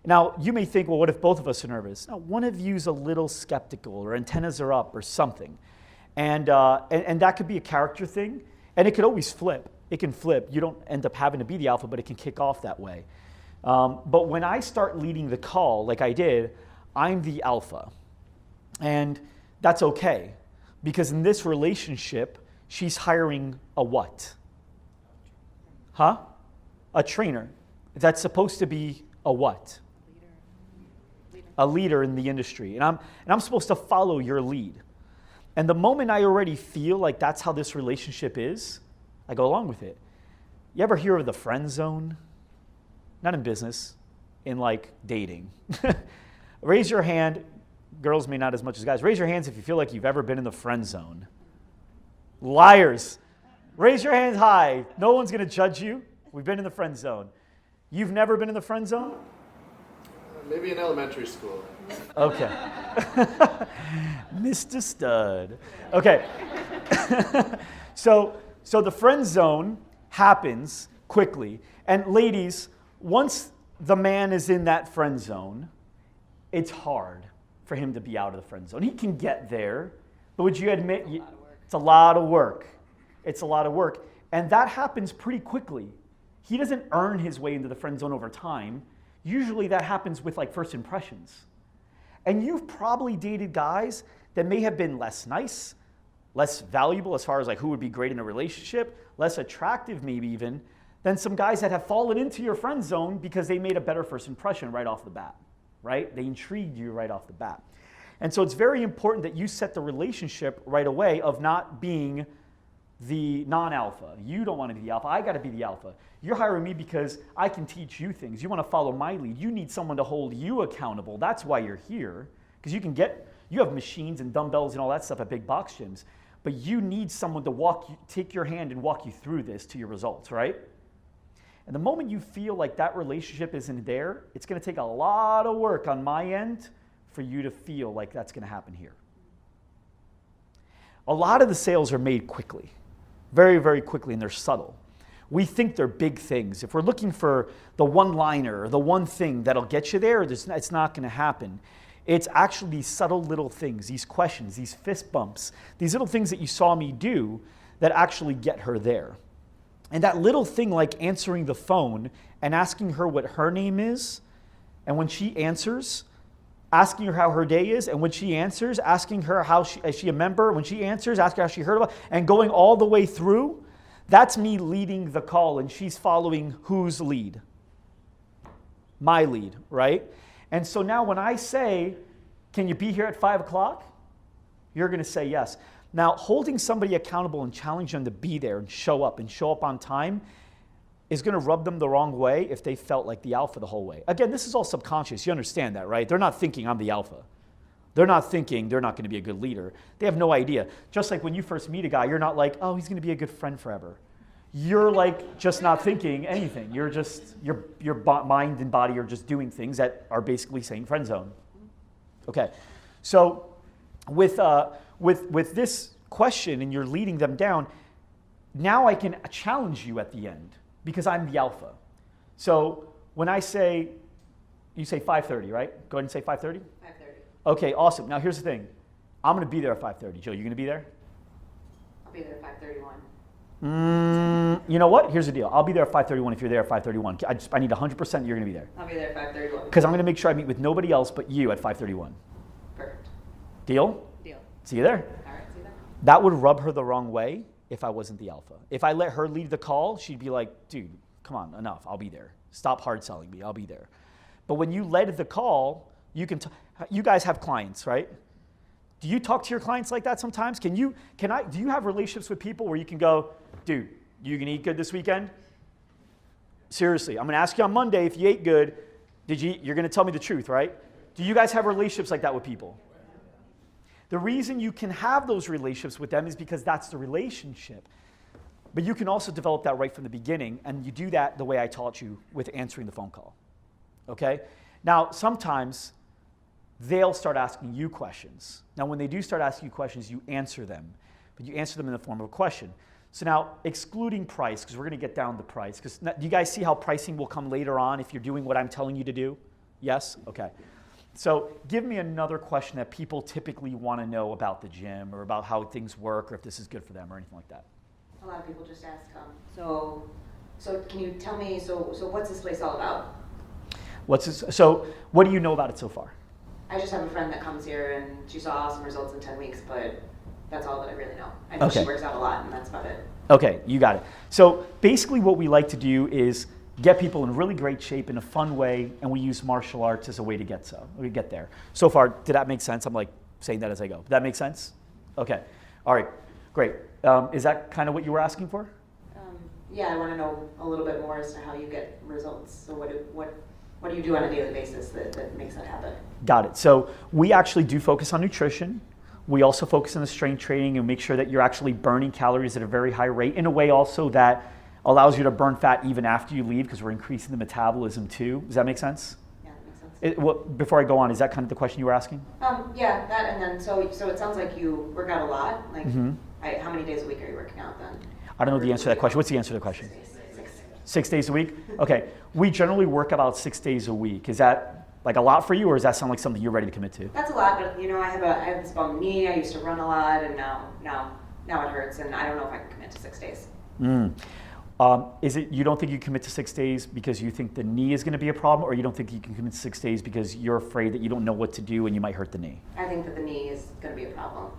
Now, you may think, well, what if both of us are nervous? No, one of you's a little skeptical or antennas are up or something. And that could be a character thing, and it could always flip. It can flip. You don't end up having to be the alpha, but it can kick off that way. But when I start leading the call, like I did, I'm the alpha. And that's okay, because in this relationship, she's hiring a what? Huh? A trainer. That's supposed to be a what? A leader in the industry. And I'm supposed to follow your lead. And the moment I already feel like that's how this relationship is, I go along with it. You ever hear of the friend zone? Not in business, in like dating. Raise your hand. Girls may not as much as guys. Raise your hands if you feel like you've ever been in the friend zone. Liars. Raise your hands high. No one's going to judge you. We've been in the friend zone. You've never been in the friend zone? Maybe in elementary school. Okay. Mr. Stud. Okay. So the friend zone happens quickly. And ladies, once the man is in that friend zone, it's hard for him to be out of the friend zone. He can get there, but would you admit it's a lot of work. It's a lot of work. And that happens pretty quickly. He doesn't earn his way into the friend zone over time. Usually that happens with like first impressions. And you've probably dated guys that may have been less nice, less valuable as far as like who would be great in a relationship, less attractive maybe even, than some guys that have fallen into your friend zone because they made a better first impression right off the bat, right? They intrigued you right off the bat. And so it's very important that you set the relationship right away of not being the non-alpha. You don't want to be the alpha. I got to be the alpha. You're hiring me because I can teach you things. You want to follow my lead. You need someone to hold you accountable. That's why you're here, because you have machines and dumbbells and all that stuff at big box gyms, but you need someone to take your hand and walk you through this to your results, right? And the moment you feel like that relationship isn't there, it's going to take a lot of work on my end for you to feel like that's going to happen here. A lot of the sales are made quickly, very, very quickly, and they're subtle. We think they're big things. If we're looking for the one-liner or the one thing that'll get you there, it's not going to happen. It's actually these subtle little things, these questions, these fist bumps, these little things that you saw me do that actually get her there. And that little thing like answering the phone and asking her what her name is, and when she answers, asking her how her day is, and when she answers, asking her is she a member? When she answers, asking her how she heard about it, and going all the way through, that's me leading the call, and she's following whose lead? My lead, right? And so now when I say, can you be here at 5 o'clock? You're going to say yes. Now, holding somebody accountable and challenging them to be there and show up on time is going to rub them the wrong way if they felt like the alpha the whole way. Again, this is all subconscious. You understand that, right? They're not thinking I'm the alpha. They're not thinking they're not going to be a good leader. They have no idea. Just like when you first meet a guy, you're not like, oh, he's going to be a good friend forever. You're like just not thinking anything. You're just, your mind and body are just doing things that are basically saying friend zone. Okay, so with this question and you're leading them down, now I can challenge you at the end because I'm the alpha. So when I say, you say 5:30, right? Go ahead and say 5:30. 5:30. Okay, awesome. Now here's the thing. I'm going to be there at 5:30. Joe, you going to be there? I'll be there at 5:31. You know what? Here's the deal. I'll be there at 5:31 if you're there at 5:31. I need 100% you're going to be there. I'll be there at 5:31. Because I'm going to make sure I meet with nobody else but you at 5:31. Perfect. Deal? Deal. See you there. All right, see you there. That would rub her the wrong way if I wasn't the alpha. If I let her lead the call, she'd be like, dude, come on, enough. I'll be there. Stop hard selling me. I'll be there. But when you led the call, you guys have clients, right? Do you talk to your clients like that sometimes? Do you have relationships with people where you can go, dude, you gonna eat good this weekend? Seriously, I'm gonna ask you on Monday if you ate good. You're gonna tell me the truth, right? Do you guys have relationships like that with people? The reason you can have those relationships with them is because that's the relationship. But you can also develop that right from the beginning, and you do that the way I taught you with answering the phone call. Okay? Now, sometimes they'll start asking you questions. Now, when they do start asking you questions, you answer them, but you answer them in the form of a question. So now, excluding price, because we're going to get down to price, because do you guys see how pricing will come later on if you're doing what I'm telling you to do? Yes? Okay. So give me another question that people typically want to know about the gym or about how things work or if this is good for them or anything like that. A lot of people just ask, so can you tell me, so what's this place all about? So what do you know about it so far? I just have a friend that comes here and she saw awesome results in 10 weeks, but that's all that I really know. I know Okay. she works out a lot and that's about it. Okay, you got it. So basically what we like to do is get people in really great shape in a fun way, and we use martial arts as a way to get there. So far, did that make sense? I'm like saying that as I go. Did that make sense? Okay. All right, great. Is that kind of what you were asking for? Yeah, I want to know a little bit more as to how you get results. So what do you do on a daily basis that makes that happen? Got it. So we actually do focus on nutrition. We also focus on the strength training and make sure that you're actually burning calories at a very high rate in a way also that allows you to burn fat even after you leave because we're increasing the metabolism too. Does that make sense? Yeah, that makes sense. Before I go on, is that kind of the question you were asking? Yeah, that and then so it sounds like you work out a lot. Like, how many days a week are you working out then? I don't know the answer to that question. What's the answer to the question? 6. 6 days a week? Okay. We generally work about 6 days a week. Is that like a lot for you, or does that sound like something you're ready to commit to? That's a lot, but I have this bum knee. I used to run a lot, and now it hurts, and I don't know if I can commit to 6 days. Is it you don't think you commit to 6 days because you think the knee is going to be a problem, or you don't think you can commit to 6 days because you're afraid that you don't know what to do and you might hurt the knee? I think that the knee is going to be a problem.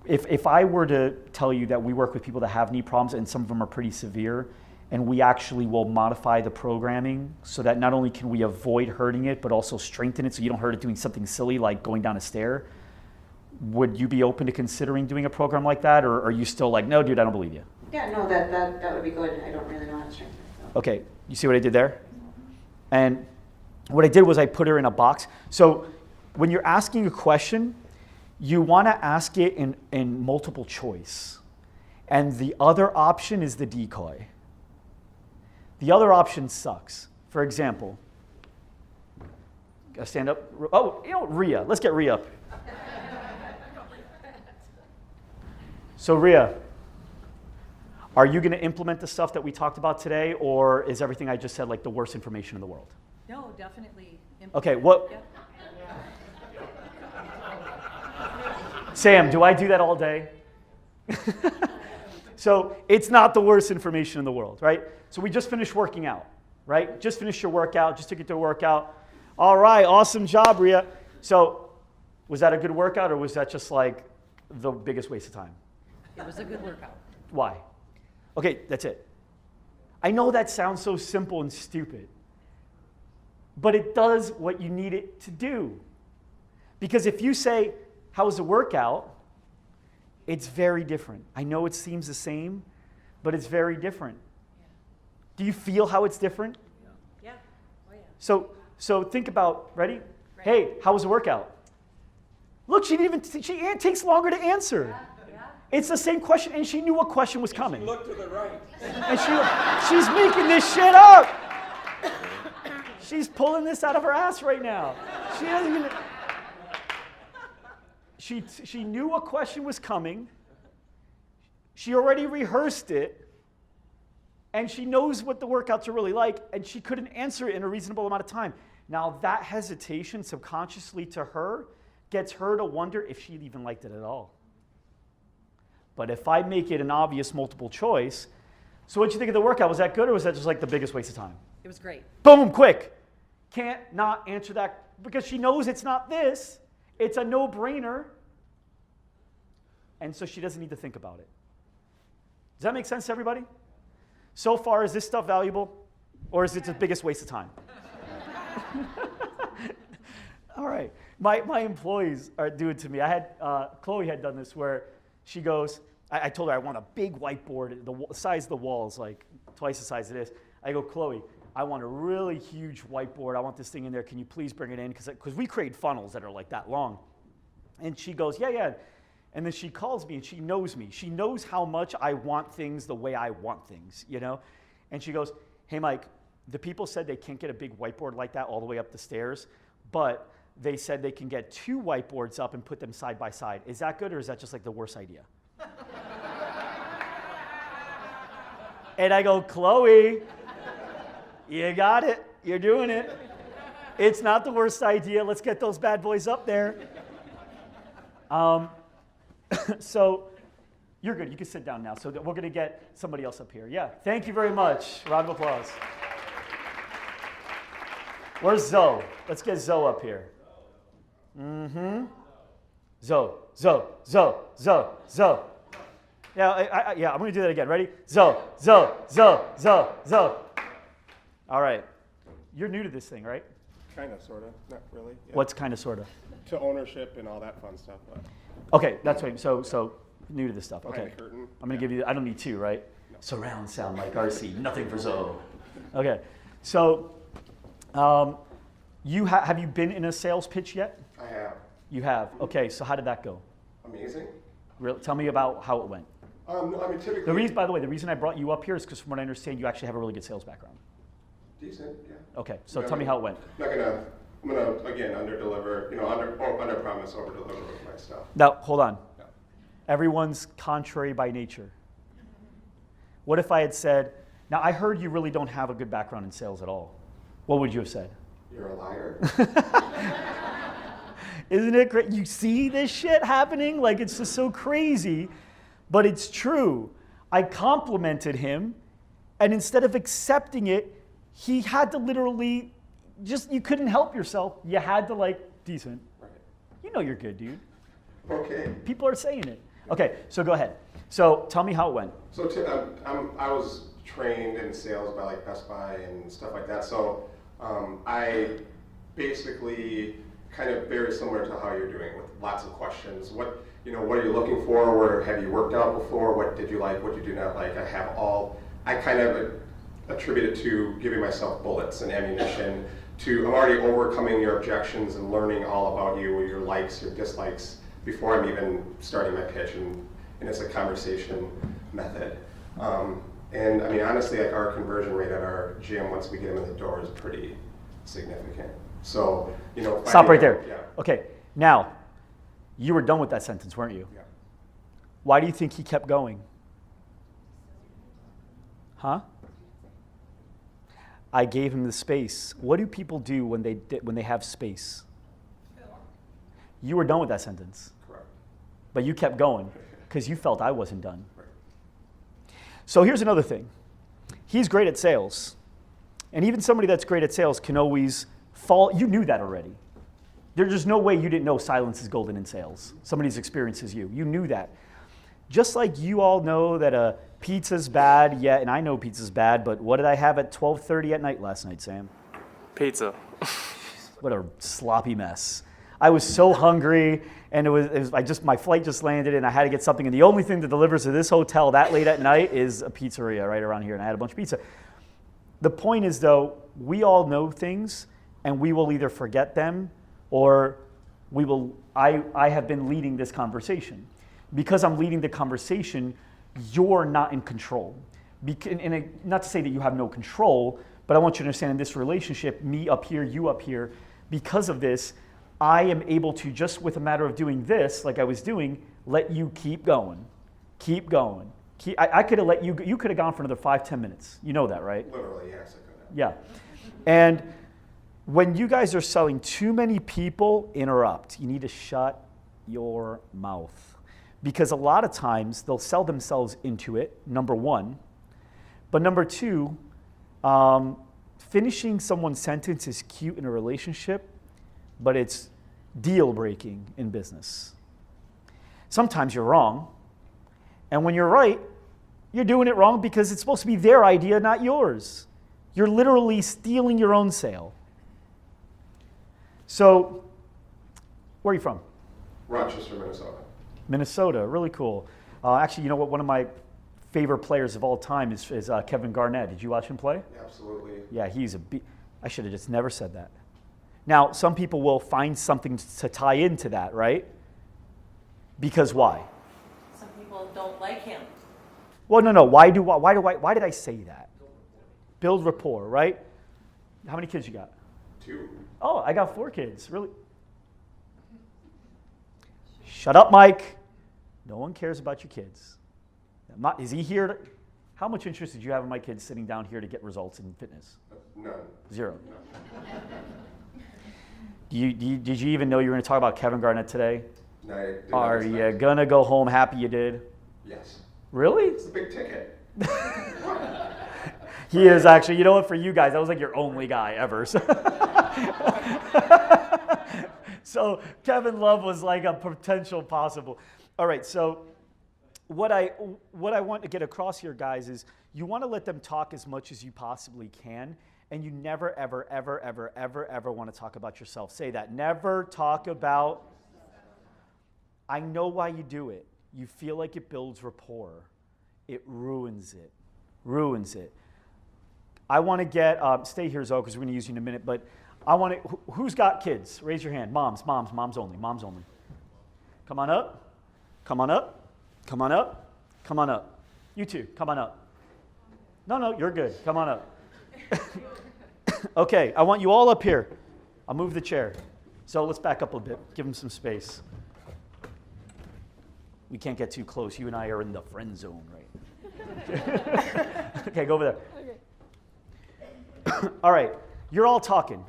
If I were to tell you that we work with people that have knee problems and some of them are pretty severe, and we actually will modify the programming so that not only can we avoid hurting it, but also strengthen it so you don't hurt it doing something silly like going down a stair, would you be open to considering doing a program like that, or are you still like, no, dude, I don't believe you? Yeah, no, that would be good. I don't really know how to strengthen it. So. Okay, you see what I did there? And what I did was I put her in a box. So when you're asking a question, you want to ask it in multiple choice. And the other option is the decoy. The other option sucks. For example, gotta stand up. Oh, Rhea. Let's get Rhea up. So Rhea, are you going to implement the stuff that we talked about today, or is everything I just said like the worst information in the world? No, definitely. Okay, what? Yep. Sam, do I do that all day? So it's not the worst information in the world, right? So we just finished working out, right? Just finished your workout, just took you to a workout. All right, awesome job, Rhea. So was that a good workout, or was that just like the biggest waste of time? It was a good workout. Why? Okay, that's it. I know that sounds so simple and stupid, but it does what you need it to do. Because if you say, how was the workout? It's very different. I know it seems the same, but it's very different. Yeah. Do you feel how it's different? Yeah. Oh, yeah. So think about, ready? Right. Hey, how was the workout? Look, it takes longer to answer. Yeah. It's the same question, and she knew what question was coming. She looked to the right. And she's making this shit up. She's pulling this out of her ass right now. She doesn't even... She knew a question was coming. She already rehearsed it. And she knows what the workouts are really like, and she couldn't answer it in a reasonable amount of time. Now, that hesitation subconsciously to her gets her to wonder if she even liked it at all. But if I make it an obvious multiple choice, so what'd you think of the workout? Was that good, or was that just like the biggest waste of time? It was great. Boom, quick. Can't not answer that because she knows it's not this. It's a no-brainer. And so she doesn't need to think about it. Does that make sense to everybody? So far, is this stuff valuable, or is it the biggest waste of time? All right. My employees are doing to me. Chloe had done this where she goes, I told her I want a big whiteboard. The size of the wall is like twice the size it is. I go, Chloe, I want a really huge whiteboard. I want this thing in there. Can you please bring it in? Because we create funnels that are like that long. And she goes, yeah. And then she calls me, and she knows me. She knows how much I want things the way I want things, you know? And she goes, hey, Mike, the people said they can't get a big whiteboard like that all the way up the stairs, but they said they can get 2 whiteboards up and put them side by side. Is that good, or is that just like the worst idea? And I go, Chloe, you got it. You're doing it. It's not the worst idea. Let's get those bad boys up there. So you're good. You can sit down now. So we're going to get somebody else up here. Yeah. Thank you very much. Round of applause. Where's Zoe? Let's get Zoe up here. Mm-hmm. Zoe. Yeah, I'm going to do that again. Ready? Zoe. All right. You're new to this thing, right? Kind of, sort of, not really. Yeah. What's kind of, sort of? To ownership and all that fun stuff. But Okay, that's right. So new to this stuff. behind Okay. the curtain. I'm going to give you, I don't need two, right? No. Surround sound like Arce, nothing for Zoe. Okay, so have you been in a sales pitch yet? I have. You have. Okay, so how did that go? Amazing. Tell me about how it went. No, I mean, typically. By the way, the reason I brought you up here is because from what I understand, you actually have a really good sales background. Decent, yeah. Okay, so Yeah, tell me how it went. I'm gonna again under-deliver, under promise, over-deliver with my stuff. Now, hold on. Yeah. Everyone's contrary by nature. What if I had said, now I heard you really don't have a good background in sales at all. What would you have said? You're a liar. Isn't it great? You see this shit happening? Like, it's just so crazy, but it's true. I complimented him, and instead of accepting it, he had to literally you couldn't help yourself. You had to, decent. Right. You know you're good, dude. Okay. People are saying it. Okay, so go ahead. So tell me how it went. So I was trained in sales by Best Buy and stuff like that. So I basically kind of very similar to how you're doing with lots of questions. What are you looking for? Where have you worked out before? What did you like? What did you not like? I kind of attribute it to giving myself bullets and ammunition. I'm already overcoming your objections and learning all about you, your likes, your dislikes, before I'm even starting my pitch, and it's a conversation method. And I mean, honestly, our conversion rate at our gym once we get them in the door is pretty significant. So, Stop right there. Yeah. Okay, now, you were done with that sentence, weren't you? Yeah. Why do you think he kept going? Huh? I gave him the space. What do people do when they have space? You were done with that sentence. Correct. But you kept going because you felt I wasn't done. Right. So here's another thing. He's great at sales. And even somebody that's great at sales can always fall. You knew that already. There's no way you didn't know silence is golden in sales. Somebody's experience is you. You knew that. Just like you all know that a pizza's bad, yeah, and I know pizza's bad, but what did I have at 12:30 at night last night, Sam? Pizza. What a sloppy mess. I was so hungry, and my flight just landed, and I had to get something, and the only thing that delivers to this hotel that late at night is a pizzeria right around here, and I had a bunch of pizza. The point is, though, we all know things, and we will either forget them, or I have been leading this conversation. Because I'm leading the conversation, you're not in control. Not to say that you have no control, but I want you to understand in this relationship, me up here, you up here, because of this, I am able to, just with a matter of doing this, like I was doing, let you keep going. Keep going. I could have let you could have gone for another 5-10 minutes. You know that, right? Literally, yes, I could have. Yeah. And when you guys are selling, too many people interrupt. You need to shut your mouth. Because a lot of times they'll sell themselves into it, number one. But number two, finishing someone's sentence is cute in a relationship, but it's deal breaking in business. Sometimes you're wrong. And when you're right, you're doing it wrong because it's supposed to be their idea, not yours. You're literally stealing your own sale. So, where are you from? Rochester, Minnesota. Minnesota, really cool. Actually, you know what? One of my favorite players of all time is Kevin Garnett. Did you watch him play? Absolutely. Yeah, he's I should have just never said that. Now, some people will find something to tie into that, right? Because why? Some people don't like him. Well, no. Why did I say that? Build rapport, right? How many kids you got? 2. Oh, I got 4 kids. Really? Shut up, Mike. No one cares about your kids. Is he here? How much interest did you have in my kids sitting down here to get results in fitness? None. Zero. Did you even know you were going to talk about Kevin Garnett today? No, I did not Are expect you it. going to go home happy you did? Yes. Really? It's a big ticket. He is actually, you know what, for you guys, that was like your only guy ever. So, so Kevin Love was like a potential possible. All right, so what I want to get across here, guys, is you want to let them talk as much as you possibly can, and you never, ever, ever, ever, ever, ever want to talk about yourself. Say that. Never talk about. I know why you do it. You feel like it builds rapport. It ruins it. Ruins it. I want to get, stay here, Zoe, because we're going to use you in a minute, but I want to, who's got kids? Raise your hand. Moms only, moms only. Come on up. Come on up. Come on up. Come on up. You two, come on up. No, you're good. Come on up. Okay, I want you all up here. I'll move the chair. So let's back up a bit. Give them some space. We can't get too close. You and I are in the friend zone, right? Okay, go over there. All right, you're all talking.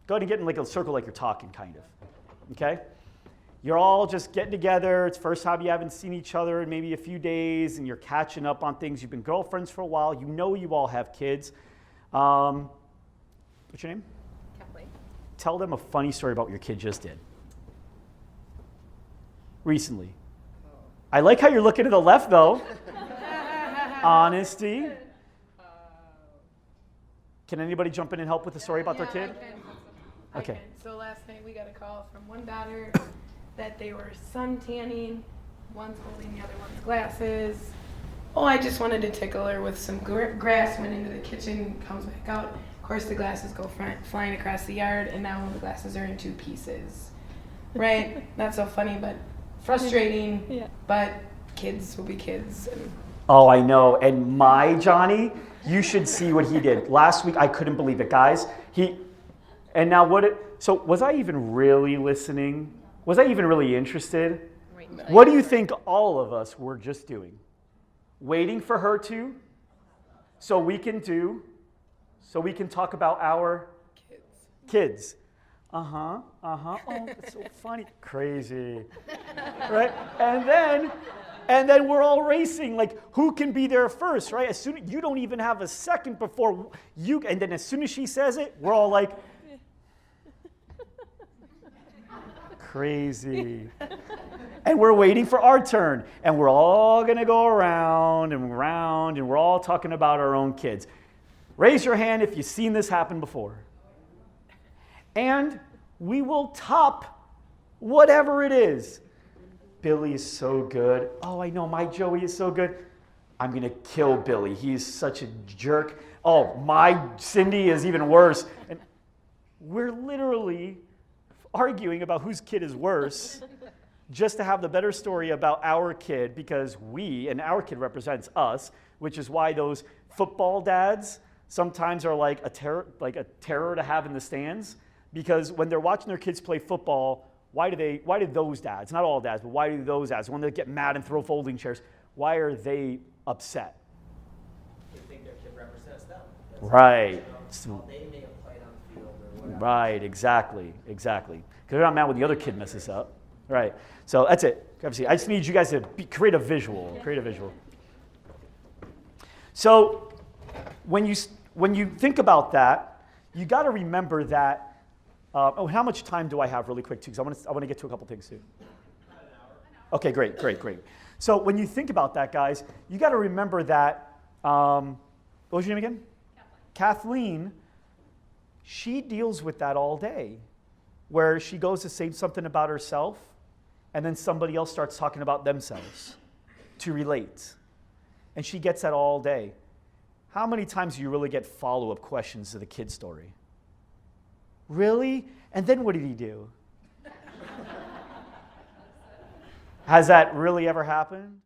Go ahead and get in like a circle like you're talking, kind of. Okay? You're all just getting together. It's the first time you haven't seen each other in maybe a few days, and you're catching up on things. You've been girlfriends for a while. You know you all have kids. What's your name? Kathleen. Tell them a funny story about what your kid just did. Recently. I like how you're looking to the left, though. Honesty. Can anybody jump in and help with the story about their kid? I Okay. can. So last night we got a call from one daughter that they were sun tanning. One's holding the other one's glasses. Oh, I just wanted to tickle her with some grass. Went into the kitchen, comes back out. Of course, the glasses go flying across the yard, and now the glasses are in 2 pieces. Right? Not so funny, but frustrating. Yeah. But kids will be kids. And Oh, I know. And my Johnny, you should see what he did. Last week, I couldn't believe it, guys. So was I even really listening? Was I even really interested? What do you think all of us were just doing? Waiting for her to, so we can talk about our kids. Oh, that's so funny. Crazy. Right? And then we're all racing, like who can be there first, right? As soon you don't even have a second before you, and then as soon as she says it, we're all like, crazy. And we're waiting for our turn, and we're all gonna go around and around, and we're all talking about our own kids. Raise your hand if you've seen this happen before. And we will top whatever it is. Billy is so good. Oh, I know, my Joey is so good. I'm going to kill Billy. He's such a jerk. Oh, my Cindy is even worse. And we're literally arguing about whose kid is worse just to have the better story about our kid because and our kid represents us, which is why those football dads sometimes are like a terror to have in the stands because when they're watching their kids play football, why do those dads, not all dads, but why do those dads, when they get mad and throw folding chairs, why are they upset? They think their kid represents them. That's Right. how they may have played on the field or whatever. Right, exactly. Because they're not mad when the other kid messes up. Right. So that's it. I just need you guys to create a visual. So when you think about that, you got to remember that. How much time do I have really quick, too? Because I want to get to a couple things, too. An hour. Okay, great. So when you think about that, guys, you got to remember that, what was your name again? Kathleen, she deals with that all day, where she goes to say something about herself, and then somebody else starts talking about themselves to relate. And she gets that all day. How many times do you really get follow-up questions to the kid story? Really? And then what did he do? Has that really ever happened?